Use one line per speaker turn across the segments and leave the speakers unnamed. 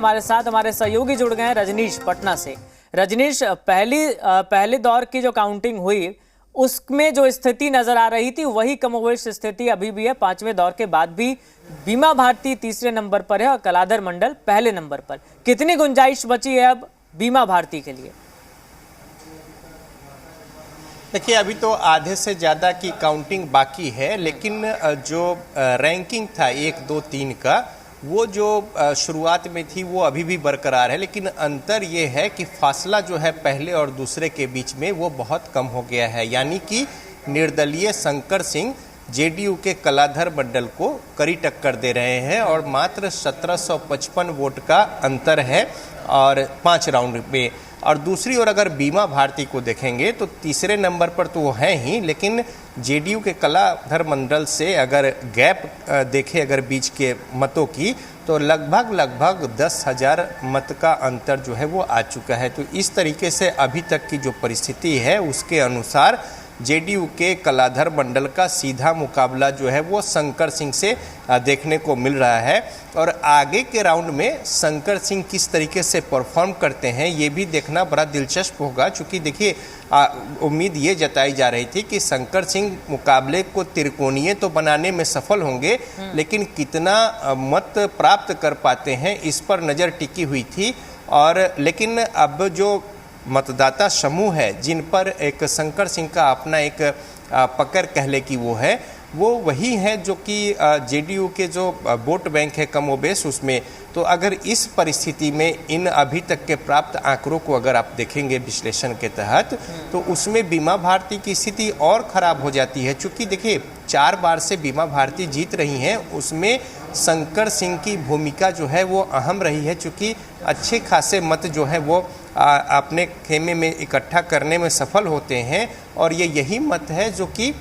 हमारे साथ हमारे सहयोगी जुड़ गए हैं रजनीश पटना से। रजनीश, पहले दौर की जो काउंटिंग हुई उसमें जो स्थिति नजर आ रही थी वही कमोवेश स्थिति अभी भी है। पांचवें दौर के बाद भी बीमा भारती तीसरे नंबर पर है और कलाधर मंडल पहले नंबर पर। कितनी गुंजाइश बची है अब बीमा भारती के लिए?
देखिए, अभी तो आधे से ज़्यादा की काउंटिंग बाकी है, लेकिन जो रैंकिंग था 1, 2, 3 का, वो जो शुरुआत में थी वो अभी भी बरकरार है। लेकिन अंतर ये है कि फासला जो है पहले और दूसरे के बीच में वो बहुत कम हो गया है। यानी कि निर्दलीय शंकर सिंह जेडीयू के कलाधर मंडल को कड़ी टक्कर दे रहे हैं और मात्र 1755 वोट का अंतर है और 5 राउंड में। और दूसरी ओर अगर बीमा भारती को देखेंगे तो तीसरे नंबर पर तो वो हैं ही, लेकिन जेडीयू के कलाधर मंडल से अगर गैप देखे अगर बीच के मतों की, तो लगभग 10,000 मत का अंतर जो है वो आ चुका है। तो इस तरीके से अभी तक की जो परिस्थिति है उसके अनुसार जेडीयू के कलाधर मंडल का सीधा मुकाबला जो है वो शंकर सिंह से देखने को मिल रहा है। और आगे के राउंड में शंकर सिंह किस तरीके से परफॉर्म करते हैं ये भी देखना बड़ा दिलचस्प होगा। चूँकि देखिए, उम्मीद ये जताई जा रही थी कि शंकर सिंह मुकाबले को त्रिकोणीय तो बनाने में सफल होंगे, लेकिन कितना मत प्राप्त कर पाते हैं इस पर नज़र टिकी हुई थी। और लेकिन अब जो मतदाता समूह है जिन पर एक शंकर सिंह का अपना एक पकड़ कहले की वो है, वो वही है जो कि जेडीयू के जो वोट बैंक है कमोबेश उसमें। तो अगर इस परिस्थिति में इन अभी तक के प्राप्त आंकड़ों को अगर आप देखेंगे विश्लेषण के तहत, तो उसमें बीमा भारती की स्थिति और खराब हो जाती है। चूँकि देखिए, 4 बार से बीमा भारती जीत रही हैं, उसमें शंकर सिंह की भूमिका जो है वो अहम रही है। चूँकि अच्छे खासे मत जो है वो अपने खेमे में इकट्ठा करने में सफल होते हैं और ये यही मत है जो कि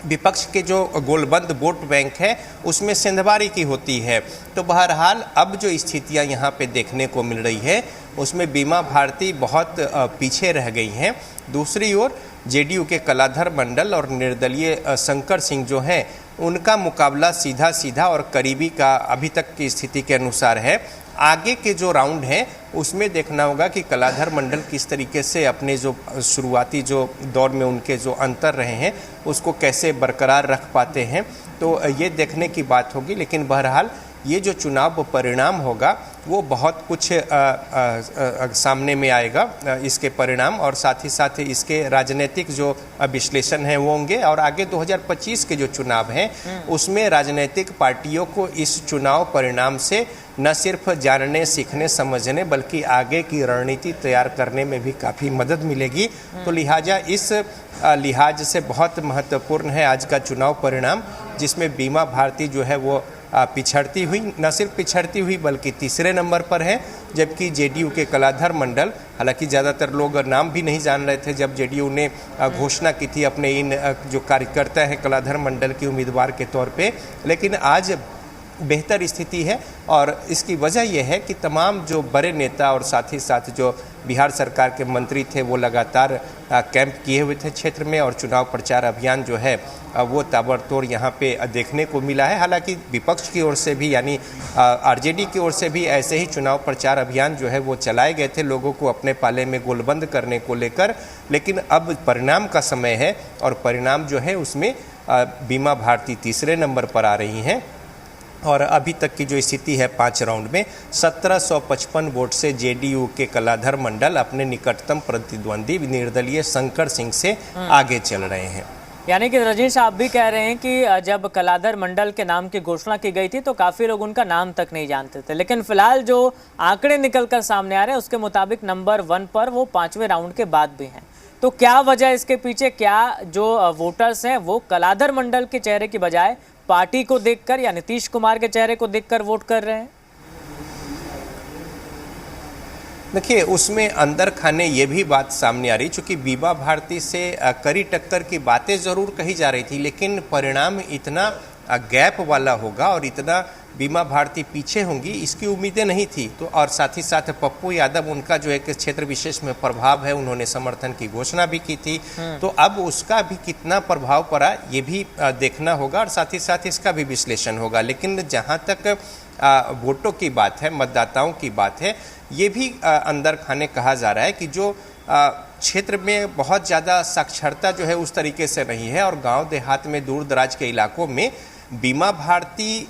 विपक्ष के जो गोलबंद वोट बैंक है उसमें सेंधबारी की होती है। तो बहरहाल अब जो स्थितियां यहाँ पे देखने को मिल रही है उसमें बीमा भारती बहुत पीछे रह गई हैं। दूसरी ओर जेडीयू के कलाधर मंडल और निर्दलीय शंकर सिंह जो हैं उनका मुकाबला सीधा और करीबी का अभी तक की स्थिति के अनुसार है। आगे के जो राउंड हैं उसमें देखना होगा कि कलाधर मंडल किस तरीके से अपने जो शुरुआती जो दौर में उनके जो अंतर रहे हैं उसको कैसे बरकरार रख पाते हैं, तो ये देखने की बात होगी। लेकिन बहरहाल ये जो चुनाव परिणाम होगा वो बहुत कुछ सामने में आएगा इसके परिणाम, और साथ ही साथ इसके राजनीतिक जो विश्लेषण है वो होंगे। और आगे 2025 के जो चुनाव हैं उसमें राजनीतिक पार्टियों को इस चुनाव परिणाम से न सिर्फ जानने, सीखने, समझने, बल्कि आगे की रणनीति तैयार करने में भी काफ़ी मदद मिलेगी। तो लिहाजा इस लिहाज से बहुत महत्वपूर्ण है आज का चुनाव परिणाम, जिसमें बीमा भारती जो है वो पिछड़ती हुई, न सिर्फ पिछड़ती हुई बल्कि तीसरे नंबर पर है, जबकि जेडीयू के कलाधर मंडल, हालांकि ज़्यादातर लोग नाम भी नहीं जान रहे थे जब जेडीयू ने घोषणा की थी अपने इन जो कार्यकर्ता हैं कलाधर मंडल के उम्मीदवार के तौर पे, लेकिन आज बेहतर स्थिति है। और इसकी वजह यह है कि तमाम जो बड़े नेता और साथ ही साथ जो बिहार सरकार के मंत्री थे वो लगातार कैंप किए हुए थे क्षेत्र में, और चुनाव प्रचार अभियान जो है वो ताबड़तोड़ यहाँ पे देखने को मिला है। हालांकि विपक्ष की ओर से भी यानी आरजेडी की ओर से भी ऐसे ही चुनाव प्रचार अभियान जो है वो चलाए गए थे लोगों को अपने पाले में गोलबंद करने को लेकर। लेकिन अब परिणाम का समय है और परिणाम जो है उसमें बीमा भारती तीसरे नंबर पर आ रही हैं। और अभी तक की जो स्थिति है 5 राउंड में 1755 वोट से जेडीयू के कलाधर मंडल अपने निकटतम प्रतिद्वंदी निर्दलीय शंकर सिंह से आगे चल रहे हैं।
यानी कि रजनीश, आप भी कह रहे हैं कि जब कलाधर मंडल के नाम की घोषणा की गई थी तो काफ़ी लोग उनका नाम तक नहीं जानते थे, लेकिन फिलहाल जो आंकड़े निकल कर सामने आ रहे हैं उसके मुताबिक नंबर 1 पर वो 5वें राउंड के बाद भी हैं। तो क्या वजह इसके पीछे, क्या जो वोटर्स हैं वो कलाधर मंडल के चेहरे की बजाय पार्टी को देखकर या नीतीश कुमार के चेहरे को देखकर वोट कर रहे हैं?
देखिए, उसमें अंदर खाने ये भी बात सामने आ रही, चूँकि बीमा भारती से कड़ी टक्कर की बातें ज़रूर कही जा रही थी, लेकिन परिणाम इतना गैप वाला होगा और इतना बीमा भारती पीछे होंगी इसकी उम्मीदें नहीं थी। तो और साथ ही साथ पप्पू यादव, उनका जो एक क्षेत्र विशेष में प्रभाव है, उन्होंने समर्थन की घोषणा भी की थी। तो अब उसका भी कितना प्रभाव पड़ा ये भी देखना होगा और साथ ही साथ इसका भी विश्लेषण होगा। लेकिन जहाँ तक वोटों की बात है, मतदाताओं की बात है, ये भी अंदर खाने कहा जा रहा है कि जो क्षेत्र में बहुत ज़्यादा साक्षरता जो है उस तरीके से नहीं है और गांव देहात में दूर दराज के इलाकों में बीमा भारती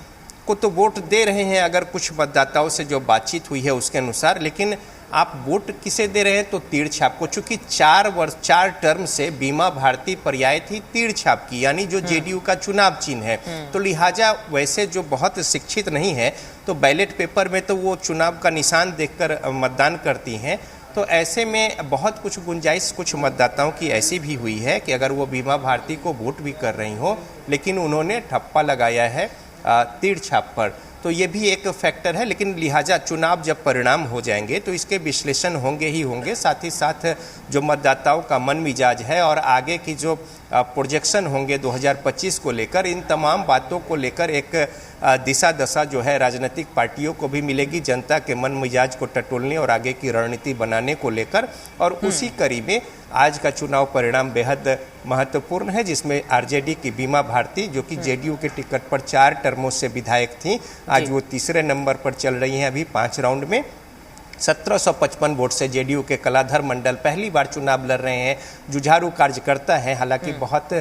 को तो वोट दे रहे हैं अगर कुछ मतदाताओं से जो बातचीत हुई है उसके अनुसार, लेकिन आप वोट किसे दे रहे हैं तो तीर छाप को। चूंकि 4 टर्म से बीमा भारती पर्याय थी तीर छाप की, यानी जो जेडीयू का चुनाव चिन्ह है, तो लिहाजा वैसे जो बहुत शिक्षित नहीं है तो बैलेट पेपर में तो वो चुनाव का निशान देखकर मतदान करती हैं। तो ऐसे में बहुत कुछ गुंजाइश कुछ मतदाताओं की ऐसी भी हुई है कि अगर वो बीमा भारती को वोट भी कर रही हो लेकिन उन्होंने ठप्पा लगाया है तीर छाप पर, तो ये भी एक फैक्टर है। लेकिन लिहाजा चुनाव जब परिणाम हो जाएंगे तो इसके विश्लेषण होंगे ही होंगे, साथ ही साथ जो मतदाताओं का मन मिजाज है और आगे की जो प्रोजेक्शन होंगे 2025 को लेकर, इन तमाम बातों को लेकर एक दिशा दशा जो है राजनीतिक पार्टियों को भी मिलेगी जनता के मन मिजाज को टटोलने और आगे की रणनीति बनाने को लेकर। और उसी कड़ी में आज का चुनाव परिणाम बेहद महत्वपूर्ण है, जिसमें आरजेडी की बीमा भारती जो कि जेडीयू के टिकट पर 4 टर्मों से विधायक थी, आज वो तीसरे नंबर पर चल रही हैं अभी 5 राउंड में। 1755 वोट से जेडीयू के कलाधर मंडल पहली बार चुनाव लड़ रहे हैं। जुझारू कार्यकर्ता हैं, हालांकि बहुत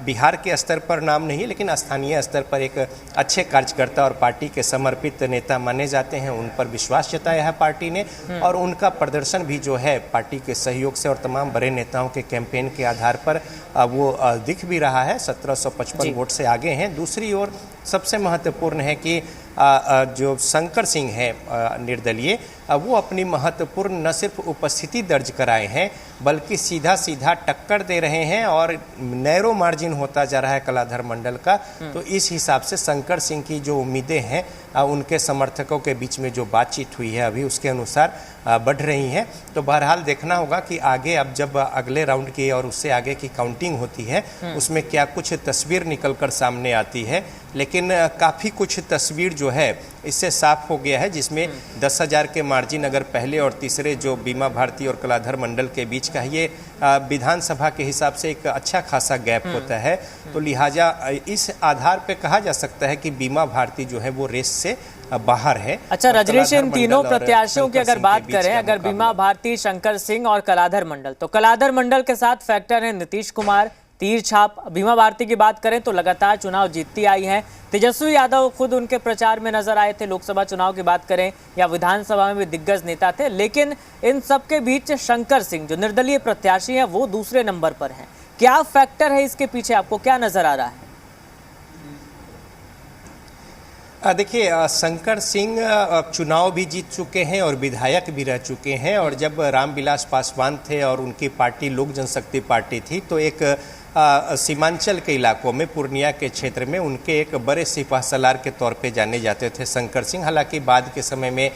बिहार के स्तर पर नाम नहीं लेकिन स्थानीय स्तर पर एक अच्छे कार्यकर्ता और पार्टी के समर्पित नेता माने जाते हैं। उन पर विश्वास जताया है पार्टी ने और उनका प्रदर्शन भी जो है पार्टी के सहयोग से और तमाम बड़े नेताओं के कैंपेन के आधार पर वो दिख भी रहा है। 1755 वोट से आगे हैं। दूसरी ओर सबसे महत्वपूर्ण है कि जो शंकर सिंह है निर्दलीय, वो अपनी महत्वपूर्ण न सिर्फ उपस्थिति दर्ज कराए हैं बल्कि सीधा सीधा टक्कर दे रहे हैं और नैरो मार्जिन होता जा रहा है कलाधर मंडल का। तो इस हिसाब से शंकर सिंह की जो उम्मीदें हैं उनके समर्थकों के बीच में जो बातचीत हुई है अभी उसके अनुसार बढ़ रही हैं। तो बहरहाल देखना होगा कि आगे अब जब अगले राउंड की और उससे आगे की काउंटिंग होती है उसमें क्या कुछ तस्वीर निकल कर सामने आती है। लेकिन काफ़ी कुछ तस्वीर जो है इससे साफ हो गया है, जिसमें 10,000 के मार्जिन अगर पहले और तीसरे जो बीमा भारती और कलाधर मंडल के बीच का ये विधानसभा के हिसाब से एक अच्छा खासा गैप होता है। तो लिहाजा इस आधार पे कहा जा सकता है कि बीमा भारती जो है वो रेस से बाहर है।
अच्छा रजनीश, इन तीनों प्रत्याशियों की अगर बात करें, अगर बीमा भारती, शंकर सिंह और कलाधर मंडल, तो कलाधर मंडल के साथ फैक्टर है नीतीश कुमार, तीर छाप। बीमा भारती की बात करें तो लगातार चुनाव जीतती आई है। तेजस्वी यादव खुद उनके प्रचार में नजर आए थे। लोकसभा चुनाव की बात करें या विधानसभा में भी दिग्गज नेता थे, लेकिन इन सबके बीच शंकर सिंह जो निर्दलीय प्रत्याशी हैं वो दूसरे नंबर पर हैं। क्या फैक्टर है इसके पीछे, आपको क्या नजर आ रहा है?
देखिए, शंकर सिंह चुनाव भी जीत चुके हैं और विधायक भी रह चुके हैं। और जब रामविलास पासवान थे और उनकी पार्टी लोक जनशक्ति पार्टी थी तो एक सीमांचल के इलाकों में पूर्णिया के क्षेत्र में उनके एक बड़े सिपाहसलार के तौर पे जाने जाते थे शंकर सिंह। हालांकि बाद के समय में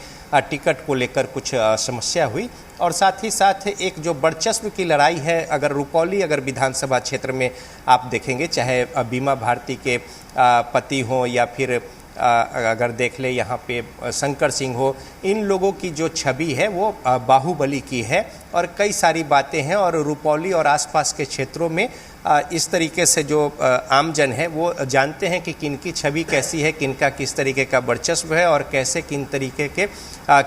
टिकट को लेकर कुछ समस्या हुई और साथ ही साथ एक जो वर्चस्व की लड़ाई है, अगर रुपौली अगर विधानसभा क्षेत्र में आप देखेंगे, चाहे बीमा भारती के पति हों या फिर अगर देख ले यहाँ पे शंकर सिंह हो, इन लोगों की जो छवि है वो बाहुबली की है और कई सारी बातें हैं। और रुपौली और आसपास के क्षेत्रों में इस तरीके से जो आमजन है वो जानते हैं कि किनकी छवि कैसी है, किनका किस तरीके का वर्चस्व है और कैसे किन तरीके के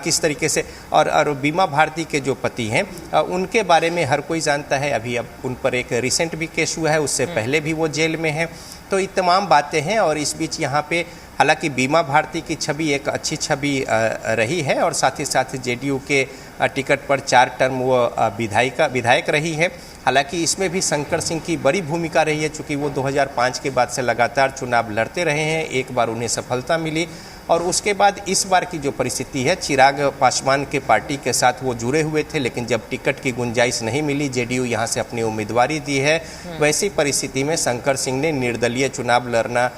किस तरीके से। और बीमा भारती के जो पति हैं उनके बारे में हर कोई जानता है। अभी अब उन पर एक रिसेंट भी केस हुआ है, उससे पहले भी वो जेल में है। तो ये तमाम बातें हैं और इस बीच यहाँ पे हालांकि बीमा भारती की छवि एक अच्छी छवि रही है और साथ ही साथ जेडीयू के टिकट पर 4 टर्म वो विधायक रही है। हालांकि इसमें भी शंकर सिंह की बड़ी भूमिका रही है, चूँकि वो 2005 के बाद से लगातार चुनाव लड़ते रहे हैं। एक बार उन्हें सफलता मिली और उसके बाद इस बार की जो परिस्थिति है, चिराग पासवान के पार्टी के साथ वो जुड़े हुए थे, लेकिन जब टिकट की गुंजाइश नहीं मिली, जेडीयू यहाँ से अपनी उम्मीदवारी दी है। वैसी परिस्थिति में शंकर सिंह ने निर्दलीय चुनाव लड़ना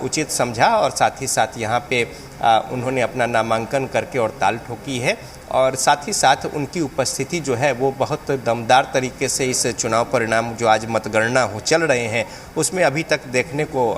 उचित समझा और साथ ही साथ यहाँ पे उन्होंने अपना नामांकन करके और ताल ठोकी है। और साथ ही साथ उनकी उपस्थिति जो है वो बहुत दमदार तरीके से इस चुनाव परिणाम जो आज मतगणना हो चल रहे हैं उसमें अभी तक देखने को